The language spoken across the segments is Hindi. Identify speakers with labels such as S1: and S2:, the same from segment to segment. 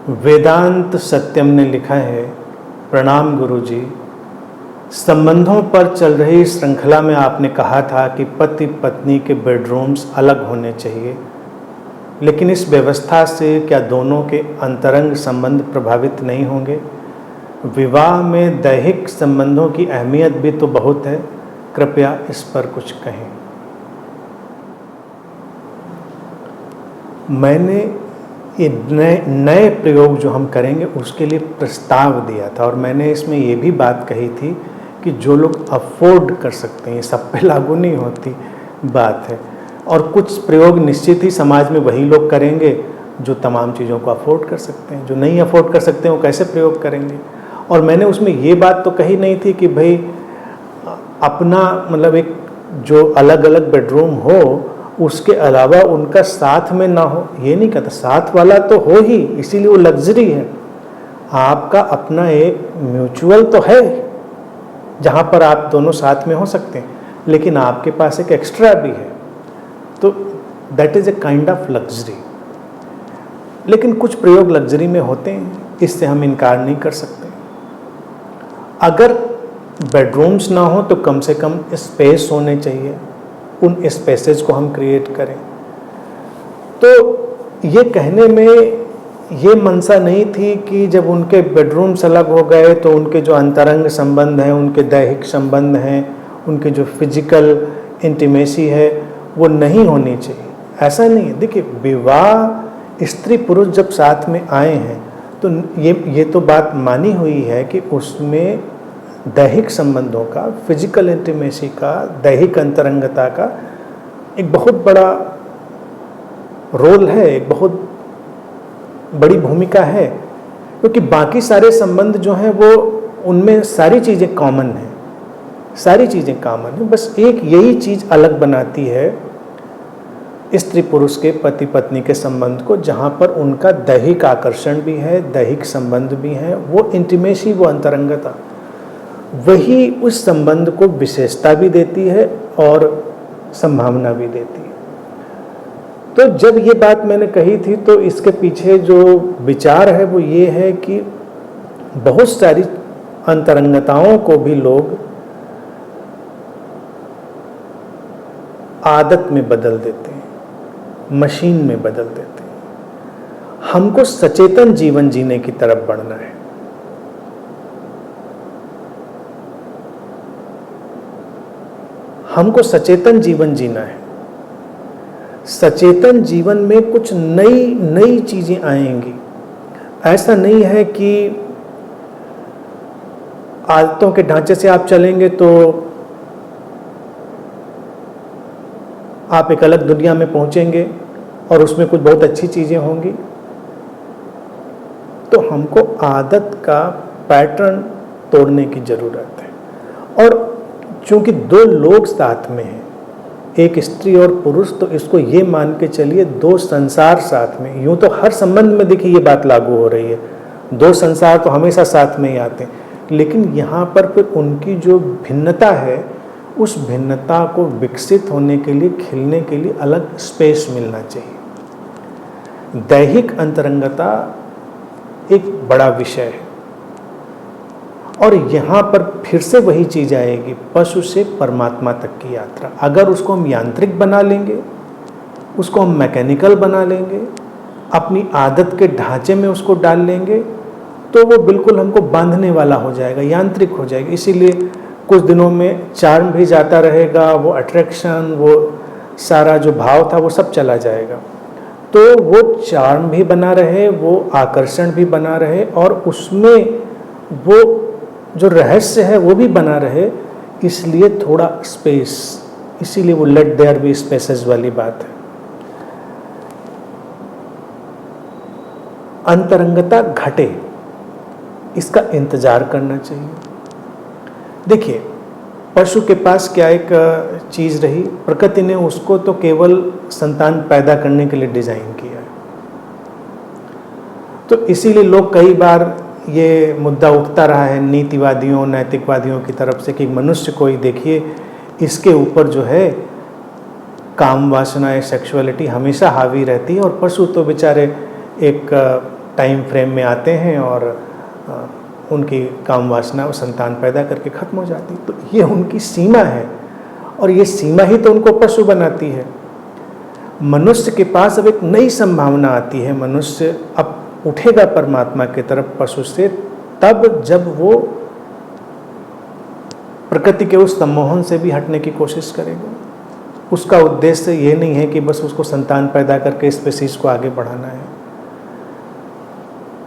S1: वेदांत सत्यम ने लिखा है, प्रणाम गुरु जी। संबंधों पर चल रही श्रृंखला में आपने कहा था कि पति पत्नी के बेडरूम्स अलग होने चाहिए, लेकिन इस व्यवस्था से क्या दोनों के अंतरंग संबंध प्रभावित नहीं होंगे? विवाह में दैहिक संबंधों की अहमियत भी तो बहुत है, कृपया इस पर कुछ कहें। मैंने ये नए प्रयोग जो हम करेंगे उसके लिए प्रस्ताव दिया था, और मैंने इसमें ये भी बात कही थी कि जो लोग अफोर्ड कर सकते हैं, सब पे लागू नहीं होती बात है, और कुछ प्रयोग निश्चित ही समाज में वही लोग करेंगे जो तमाम चीज़ों को अफोर्ड कर सकते हैं। जो नहीं अफोर्ड कर सकते हैं वो कैसे प्रयोग करेंगे? और मैंने उसमें ये बात तो कही नहीं थी कि भाई अपना मतलब एक जो अलग अलग बेडरूम हो उसके अलावा उनका साथ में ना हो, ये नहीं कहता। साथ वाला तो हो ही, इसीलिए वो लग्जरी है। आपका अपना एक म्यूचुअल तो है जहाँ पर आप दोनों साथ में हो सकते हैं, लेकिन आपके पास एक एक्स्ट्रा भी है, तो that is a kind of luxury. लेकिन कुछ प्रयोग लग्जरी में होते हैं, इससे हम इनकार नहीं कर सकते। अगर बेडरूम्स ना हो तो कम से कम स्पेस होने चाहिए, उन स्पेसेस को हम क्रिएट करें। तो ये कहने में ये मनसा नहीं थी कि जब उनके बेडरूम्स अलग हो गए तो उनके जो अंतरंग संबंध हैं, उनके दैहिक संबंध हैं, उनके जो फिजिकल इंटीमेसी है वो नहीं होनी चाहिए, ऐसा नहीं है। देखिए, विवाह स्त्री पुरुष जब साथ में आए हैं तो ये तो बात मानी हुई है कि उसमें दैहिक संबंधों का, फिजिकल इंटीमेसी का, दैहिक अंतरंगता का एक बहुत बड़ा रोल है, एक बहुत बड़ी भूमिका है, क्योंकि बाकी सारे संबंध जो हैं वो उनमें सारी चीज़ें कॉमन हैं, सारी चीज़ें कॉमन हैं। बस एक यही चीज़ अलग बनाती है स्त्री पुरुष के, पति पत्नी के संबंध को, जहाँ पर उनका दैहिक आकर्षण भी है, दैहिक संबंध भी है, वो इंटीमेसी, वो अंतरंगता, वही उस संबंध को विशेषता भी देती है और संभावना भी देती है। तो जब ये बात मैंने कही थी तो इसके पीछे जो विचार है वो ये है कि बहुत सारी अंतरंगताओं को भी लोग आदत में बदल देते हैं, मशीन में बदल देते हैं। हमको सचेतन जीवन जीने की तरफ बढ़ना है। हमको सचेतन जीवन जीना है। सचेतन जीवन में कुछ नई नई चीजें आएंगी। ऐसा नहीं है कि आदतों के ढांचे से आप चलेंगे तो आप एक अलग दुनिया में पहुंचेंगे और उसमें कुछ बहुत अच्छी चीजें होंगी। तो हमको आदत का पैटर्न तोड़ने की जरूरत है। और चूंकि दो लोग साथ में हैं, एक स्त्री और पुरुष, तो इसको ये मान के चलिए दो संसार साथ में। यूं तो हर संबंध में देखिए ये बात लागू हो रही है, दो संसार तो हमेशा साथ में ही आते हैं, लेकिन यहाँ पर फिर उनकी जो भिन्नता है, उस भिन्नता को विकसित होने के लिए, खिलने के लिए अलग स्पेस मिलना चाहिए। दैहिक अंतरंगता एक बड़ा विषय है, और यहाँ पर फिर से वही चीज़ आएगी, पशु से परमात्मा तक की यात्रा। अगर उसको हम यांत्रिक बना लेंगे, उसको हम मैकेनिकल बना लेंगे, अपनी आदत के ढांचे में उसको डाल लेंगे, तो वो बिल्कुल हमको बांधने वाला हो जाएगा, यांत्रिक हो जाएगा। इसीलिए कुछ दिनों में चार्म भी जाता रहेगा, वो अट्रैक्शन, वो सारा जो भाव था वो सब चला जाएगा। तो वो चार्म भी बना रहे, वो आकर्षण भी बना रहे, और उसमें वो जो रहस्य है वो भी बना रहे। इसलिए थोड़ा स्पेस, इसीलिए वो लेट देयर बी स्पेसेस वाली बात है। अंतरंगता घटे, इसका इंतजार करना चाहिए। देखिए, पशु के पास क्या एक चीज़ रही, प्रकृति ने उसको तो केवल संतान पैदा करने के लिए डिज़ाइन किया है। तो इसीलिए लोग कई बार ये मुद्दा उठता रहा है नीतिवादियों, नैतिकवादियों की तरफ से कि मनुष्य को ही देखिए, इसके ऊपर जो है काम वासना, सेक्सुअलिटी हमेशा हावी रहती है, और पशु तो बेचारे एक टाइम फ्रेम में आते हैं और उनकी काम वासना और संतान पैदा करके खत्म हो जाती। तो ये उनकी सीमा है और ये सीमा ही तो उनको पशु बनाती है। मनुष्य के पास अब एक नई संभावना आती है, मनुष्य अब उठेगा परमात्मा की तरफ पशु से तब जब वो प्रकृति के उस सम्मोहन से भी हटने की कोशिश करेगा। उसका उद्देश्य ये नहीं है कि बस उसको संतान पैदा करके स्पीशीज को आगे बढ़ाना है।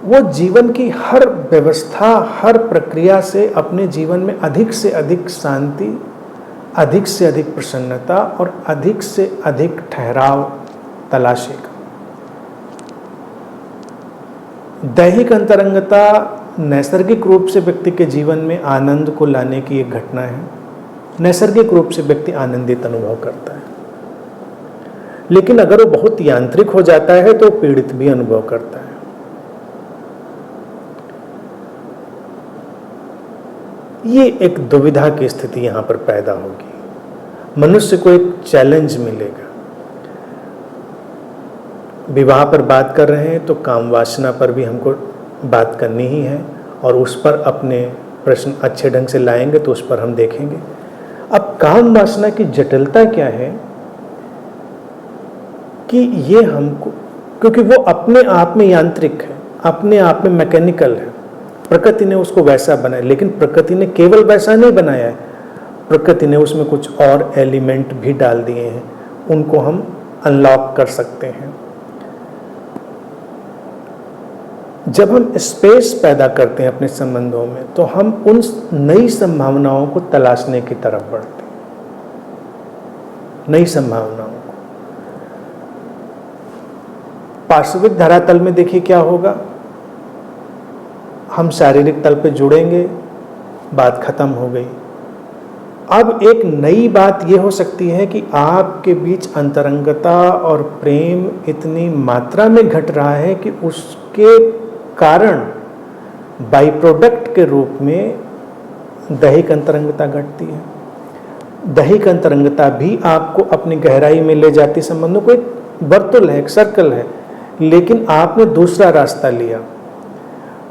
S1: वो जीवन की हर व्यवस्था, हर प्रक्रिया से अपने जीवन में अधिक से अधिक शांति, अधिक से अधिक प्रसन्नता और अधिक से अधिक ठहराव तलाशेगा। दैहिक अंतरंगता नैसर्गिक रूप से व्यक्ति के जीवन में आनंद को लाने की एक घटना है। नैसर्गिक रूप से व्यक्ति आनंदित अनुभव करता है, लेकिन अगर वो बहुत यांत्रिक हो जाता है तो पीड़ित भी अनुभव करता है। ये एक दुविधा की स्थिति यहां पर पैदा होगी। मनुष्य को एक चैलेंज मिलेगा। विवाह पर बात कर रहे हैं तो काम वासना पर भी हमको बात करनी ही है और उस पर अपने प्रश्न अच्छे ढंग से लाएंगे तो उस पर हम देखेंगे। अब काम वासना की जटिलता क्या है कि ये हमको, क्योंकि वो अपने आप में यांत्रिक है, अपने आप में मैकेनिकल है, प्रकृति ने उसको वैसा बनाया, लेकिन प्रकृति ने केवल वैसा नहीं बनाया है, प्रकृति ने उसमें कुछ और एलिमेंट भी डाल दिए हैं, उनको हम अनलॉक कर सकते हैं। जब हम स्पेस पैदा करते हैं अपने संबंधों में तो हम उन नई संभावनाओं को तलाशने की तरफ बढ़ते हैं, नई संभावनाओं को। पार्श्विक धरातल में देखिए क्या होगा, हम शारीरिक तल पे जुड़ेंगे, बात खत्म हो गई। अब एक नई बात यह हो सकती है कि आपके बीच अंतरंगता और प्रेम इतनी मात्रा में घट रहा है कि उसके कारण बाई प्रोडक्ट के रूप में दैहिक अंतरंगता घटती है। दैहिक अंतरंगता भी आपको अपनी गहराई में ले जाती संबंधों को। एक वर्तुल है, एक सर्कल है, लेकिन आपने दूसरा रास्ता लिया,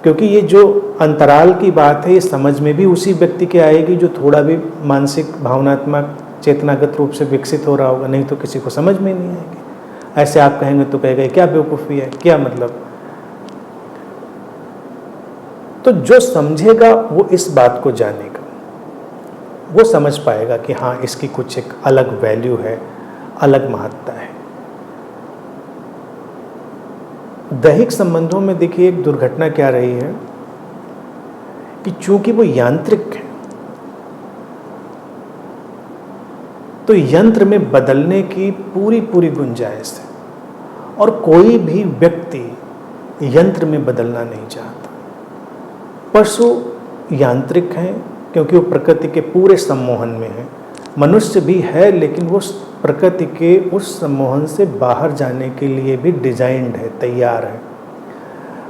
S1: क्योंकि ये जो अंतराल की बात है ये समझ में भी उसी व्यक्ति के आएगी जो थोड़ा भी मानसिक, भावनात्मक, चेतनागत रूप से विकसित हो रहा होगा, नहीं तो किसी को समझ में नहीं आएगी। ऐसे आप कहेंगे तो कहेगा क्या बेवकूफ़ी है, क्या मतलब। तो जो समझेगा वो इस बात को जानेगा, वो समझ पाएगा कि हाँ इसकी कुछ एक अलग वैल्यू है, अलग महत्ता है। दैहिक संबंधों में देखिए एक दुर्घटना क्या रही है कि चूंकि वो यांत्रिक है तो यंत्र में बदलने की पूरी पूरी गुंजाइश है और कोई भी व्यक्ति यंत्र में बदलना नहीं चाहता। पशु यांत्रिक हैं क्योंकि वो प्रकृति के पूरे सम्मोहन में है। मनुष्य भी है लेकिन वो प्रकृति के उस सम्मोहन से बाहर जाने के लिए भी डिजाइंड है, तैयार है।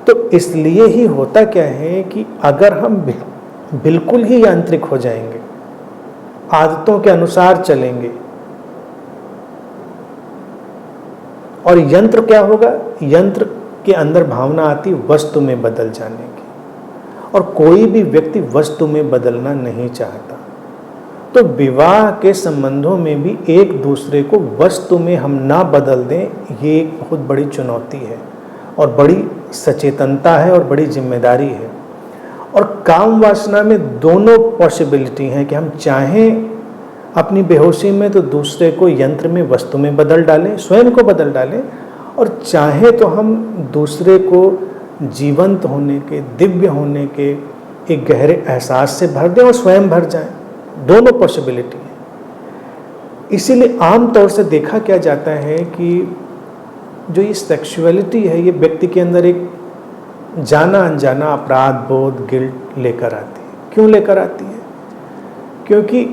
S1: तो इसलिए ही होता क्या है कि अगर हम बिल्कुल ही यांत्रिक हो जाएंगे, आदतों के अनुसार चलेंगे, और यंत्र क्या होगा, यंत्र के अंदर भावना आती वस्तु में बदल जाने की, और कोई भी व्यक्ति वस्तु में बदलना नहीं चाहता। तो विवाह के संबंधों में भी एक दूसरे को वस्तु में हम ना बदल दें, ये एक बहुत बड़ी चुनौती है और बड़ी सचेतनता है और बड़ी जिम्मेदारी है। और काम वासना में दोनों पॉसिबिलिटी हैं कि हम चाहें अपनी बेहोशी में तो दूसरे को यंत्र में, वस्तु में बदल डालें, स्वयं को बदल डालें, और चाहे तो हम दूसरे को जीवंत होने के, दिव्य होने के एक गहरे एहसास से भर दें और स्वयं भर जाएं। दोनों पॉसिबिलिटी है। इसीलिए आमतौर से देखा क्या जाता है कि जो ये सेक्सुअलिटी है ये व्यक्ति के अंदर एक जाना अनजाना अपराध बोध, गिल्ट लेकर आती है। क्यों लेकर आती है? क्योंकि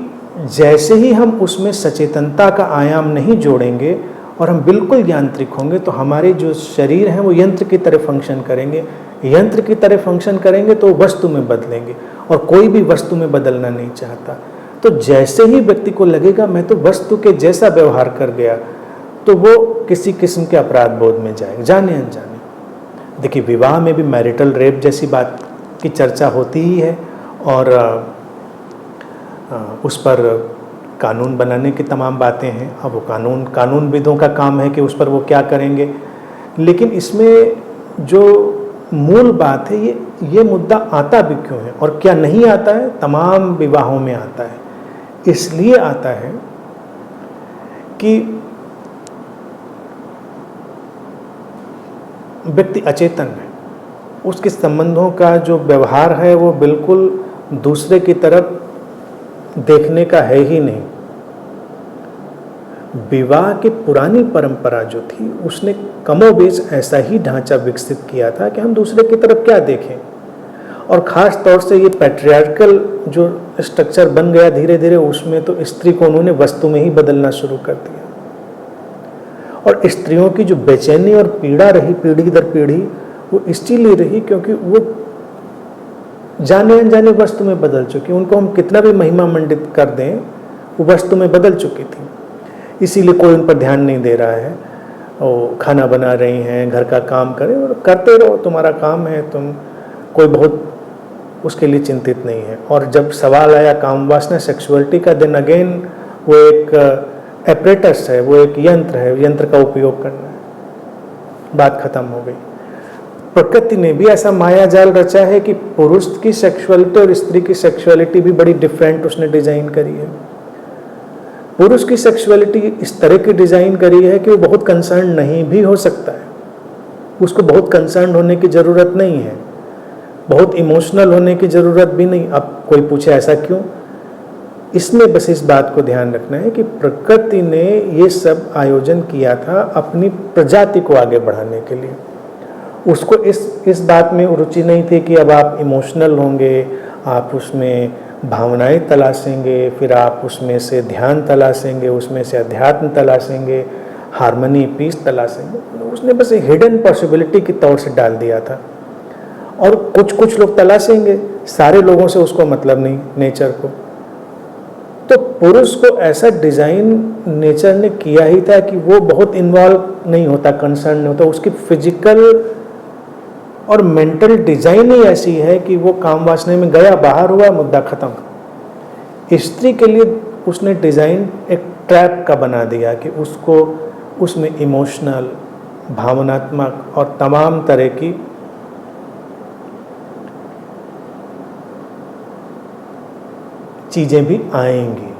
S1: जैसे ही हम उसमें सचेतनता का आयाम नहीं जोड़ेंगे और हम बिल्कुल यांत्रिक होंगे तो हमारे जो शरीर हैं वो यंत्र की तरह फंक्शन करेंगे। यंत्र की तरह फंक्शन करेंगे तो वस्तु में बदलेंगे, और कोई भी वस्तु में बदलना नहीं चाहता। तो जैसे ही व्यक्ति को लगेगा मैं तो वस्तु के जैसा व्यवहार कर गया, तो वो किसी किस्म के अपराध बोध में जाएगा, जाने अनजाने। देखिए, विवाह में भी मैरिटल रेप जैसी बात की चर्चा होती ही है और उस पर कानून बनाने की तमाम बातें हैं। अब वो कानूनविदों का काम है कि उस पर वो क्या करेंगे, लेकिन इसमें जो मूल बात है, ये मुद्दा आता भी क्यों है और क्या नहीं आता है? तमाम विवाहों में आता है। इसलिए आता है कि व्यक्ति अचेतन है, उसके संबंधों का जो व्यवहार है वो बिल्कुल दूसरे की तरफ देखने का है ही नहीं। विवाह की पुरानी परंपरा जो थी उसने कमोबेश ऐसा ही ढांचा विकसित किया था कि हम दूसरे की तरफ क्या देखें, और ख़ास तौर से ये पैट्रियार्कल जो स्ट्रक्चर बन गया धीरे धीरे, उसमें तो स्त्री को उन्होंने वस्तु में ही बदलना शुरू कर दिया। और स्त्रियों की जो बेचैनी और पीड़ा रही पीढ़ी दर पीढ़ी, वो इसलिए रही क्योंकि वो जाने अनजाने वस्तु में बदल चुकी। उनको हम कितना भी महिमा मंडित कर दें, वो वस्तु में बदल चुकी थी। इसीलिए कोई उन पर ध्यान नहीं दे रहा है। वो खाना बना रही हैं, घर का काम करें और करते रहो, तुम्हारा काम है, तुम कोई बहुत उसके लिए चिंतित नहीं है। और जब सवाल आया काम वासना सेक्सुअलिटी का, देन अगेन वो एक एपरेटस है, वो एक यंत्र है, यंत्र का उपयोग करना है, बात खत्म हो गई। प्रकृति ने भी ऐसा माया जाल रचा है कि पुरुष की सेक्सुअलिटी और स्त्री की सेक्सुअलिटी भी बड़ी डिफरेंट उसने डिजाइन करी है। पुरुष की सेक्सुअलिटी इस तरह की डिजाइन करी है कि वो बहुत कंसर्न नहीं भी हो सकता है, उसको बहुत कंसर्न होने की जरूरत नहीं है, बहुत इमोशनल होने की जरूरत भी नहीं। अब कोई पूछे ऐसा क्यों? इसमें बस इस बात को ध्यान रखना है कि प्रकृति ने ये सब आयोजन किया था अपनी प्रजाति को आगे बढ़ाने के लिए। उसको इस बात में रुचि नहीं थी कि अब आप इमोशनल होंगे, आप उसमें भावनाएं तलाशेंगे, फिर आप उसमें से ध्यान तलाशेंगे, उसमें से अध्यात्म तलाशेंगे, हार्मनी पीस तलाशेंगे। उसने बस एक हिडन पॉसिबिलिटी के तौर से डाल दिया था। और कुछ लोग तलाशेंगे, सारे लोगों से उसको मतलब नहीं नेचर को। तो पुरुष को ऐसा डिजाइन नेचर ने किया ही था कि वो बहुत इन्वॉल्व नहीं होता, कंसर्न नहीं होता। उसकी फिजिकल और मेंटल डिजाइन ही ऐसी है कि वो काम वासना में गया, बाहर हुआ, मुद्दा खत्म। स्त्री के लिए उसने डिजाइन एक ट्रैप का बना दिया कि उसको उसमें इमोशनल, भावनात्मक और तमाम तरह की चीजें भी आएंगी,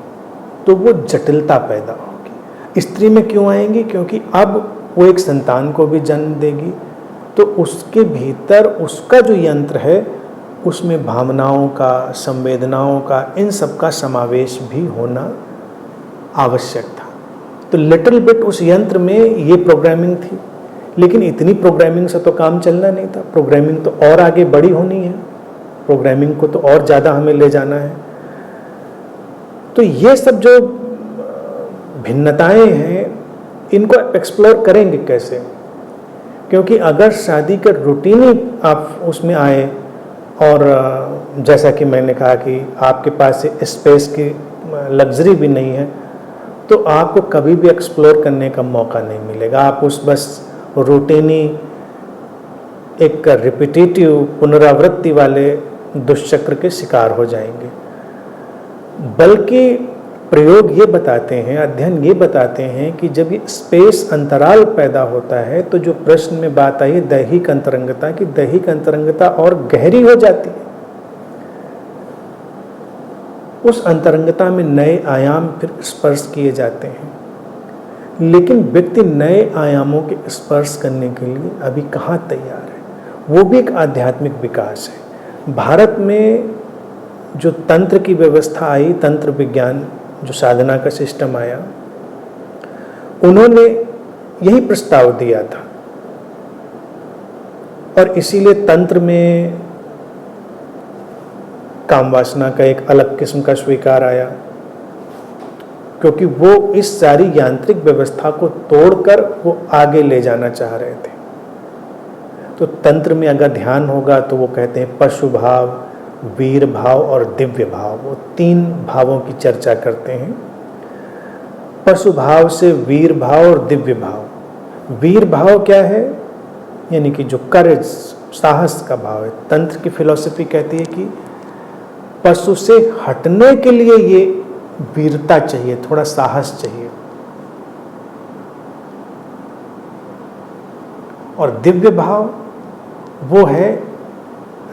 S1: तो वो जटिलता पैदा होगी। स्त्री में क्यों आएंगी? क्योंकि अब वो एक संतान को भी जन्म देगी, तो उसके भीतर उसका जो यंत्र है उसमें भावनाओं का, संवेदनाओं का, इन सब का समावेश भी होना आवश्यक था। तो लिटिल बिट उस यंत्र में ये प्रोग्रामिंग थी, लेकिन इतनी प्रोग्रामिंग से तो काम चलना नहीं था। प्रोग्रामिंग तो और आगे बड़ी होनी है, प्रोग्रामिंग को तो और ज़्यादा हमें ले जाना है। तो ये सब जो भिन्नताएं हैं, इनको एक्सप्लोर करेंगे कैसे? क्योंकि अगर शादी का रूटीन ही आप उसमें आए, और जैसा कि मैंने कहा कि आपके पास स्पेस की लग्जरी भी नहीं है, तो आपको कभी भी एक्सप्लोर करने का मौका नहीं मिलेगा। आप उस बस रूटीनी एक रिपीटेटिव पुनरावृत्ति वाले दुष्चक्र के शिकार हो जाएंगे। बल्कि प्रयोग ये बताते हैं, अध्ययन ये बताते हैं कि जब ये स्पेस अंतराल पैदा होता है, तो जो प्रश्न में बात आई दैहिक अंतरंगता की, दैहिक अंतरंगता और गहरी हो जाती है। उस अंतरंगता में नए आयाम फिर स्पर्श किए जाते हैं। लेकिन व्यक्ति नए आयामों के स्पर्श करने के लिए अभी कहाँ तैयार है? वो भी एक आध्यात्मिक विकास है। भारत में जो तंत्र की व्यवस्था आई, तंत्र विज्ञान जो साधना का सिस्टम आया, उन्होंने यही प्रस्ताव दिया था। और इसीलिए तंत्र में काम वासना का एक अलग किस्म का स्वीकार आया, क्योंकि वो इस सारी यांत्रिक व्यवस्था को तोड़कर वो आगे ले जाना चाह रहे थे। तो तंत्र में अगर ध्यान होगा तो वो कहते हैं पशु भाव, वीर भाव और दिव्य भाव, वो तीन भावों की चर्चा करते हैं। पशु भाव से वीर भाव और दिव्य भाव। वीर भाव क्या है? यानी कि जो करेज, साहस का भाव है। तंत्र की फिलॉसफी कहती है कि पशु से हटने के लिए ये वीरता चाहिए, थोड़ा साहस चाहिए। और दिव्य भाव वो है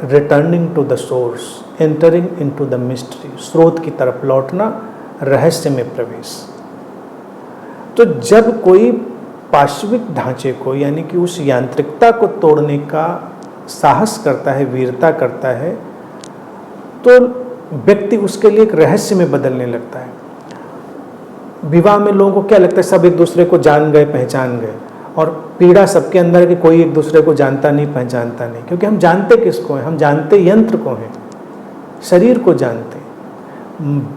S1: returning to the source, entering into the mystery, स्रोत की तरफ लौटना, रहस्य में प्रवेश। तो जब कोई पाश्विक ढांचे को यानी कि उस यांत्रिकता को तोड़ने का साहस करता है, वीरता करता है, तो व्यक्ति उसके लिए एक रहस्य में बदलने लगता है। विवाह में लोगों को क्या लगता है, सब एक दूसरे को जान गए, पहचान गए, और पीड़ा सबके अंदर है कि कोई एक दूसरे को जानता नहीं, पहचानता नहीं। क्योंकि हम जानते किसको हैं, हम जानते यंत्र को हैं, शरीर को जानते।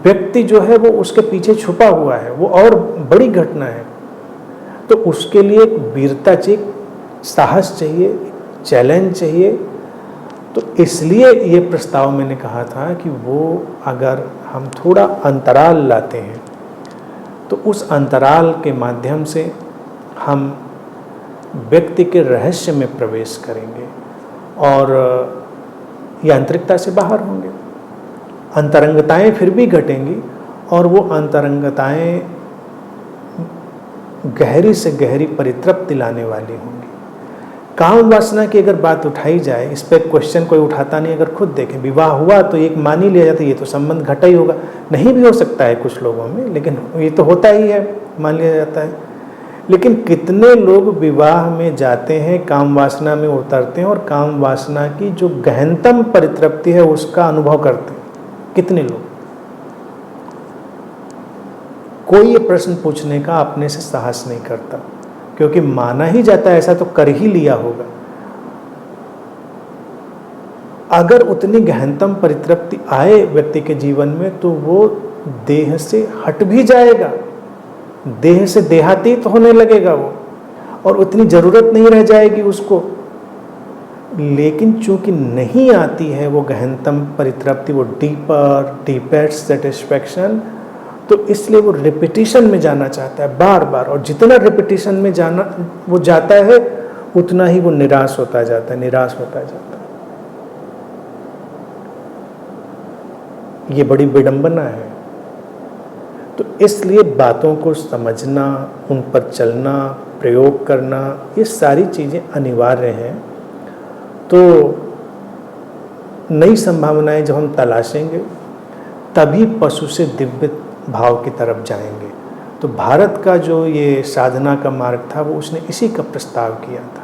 S1: व्यक्ति जो है वो उसके पीछे छुपा हुआ है, वो और बड़ी घटना है। तो उसके लिए एक वीरता चाहिए, साहस चाहिए, चैलेंज चाहिए। तो इसलिए ये प्रस्ताव मैंने कहा था कि वो अगर हम थोड़ा अंतराल लाते हैं तो उस अंतराल के माध्यम से हम व्यक्ति के रहस्य में प्रवेश करेंगे और यांत्रिकता से बाहर होंगे। अंतरंगताएं फिर भी घटेंगी और वो अंतरंगताएं गहरी से गहरी परितृप्ति लाने वाली होंगी। काम वासना की अगर बात उठाई जाए, इस पर क्वेश्चन कोई उठाता नहीं। अगर खुद देखें, विवाह हुआ तो एक मान ही लिया जाता है ये तो संबंध घटा ही होगा। नहीं भी हो सकता है कुछ लोगों में, लेकिन ये तो होता ही है, मान लिया जाता है। लेकिन कितने लोग विवाह में जाते हैं, काम वासना में उतरते हैं और काम वासना की जो गहनतम परितृप्ति है उसका अनुभव करते हैं? कितने लोग? कोई ये प्रश्न पूछने का अपने से साहस नहीं करता, क्योंकि माना ही जाता है ऐसा तो कर ही लिया होगा। अगर उतनी गहनतम परितृप्ति आए व्यक्ति के जीवन में तो वो देह से हट भी जाएगा, देह से देहातीत होने लगेगा वो, और उतनी जरूरत नहीं रह जाएगी उसको। लेकिन चूंकि नहीं आती है वो गहनतम परितृप्ति, वो डीपर सेटिस्फैक्शन, तो इसलिए वो रिपीटिशन में जाना चाहता है बार बार। और जितना रिपीटिशन में जाना वो जाता है उतना ही वो निराश होता जाता है, निराश होता जाता है। ये बड़ी विडंबना है। तो इसलिए बातों को समझना, उन पर चलना, प्रयोग करना, ये सारी चीज़ें अनिवार्य हैं। तो नई संभावनाएं जब हम तलाशेंगे तभी पशु से दिव्य भाव की तरफ जाएंगे। तो भारत का जो ये साधना का मार्ग था वो उसने इसी का प्रस्ताव किया था।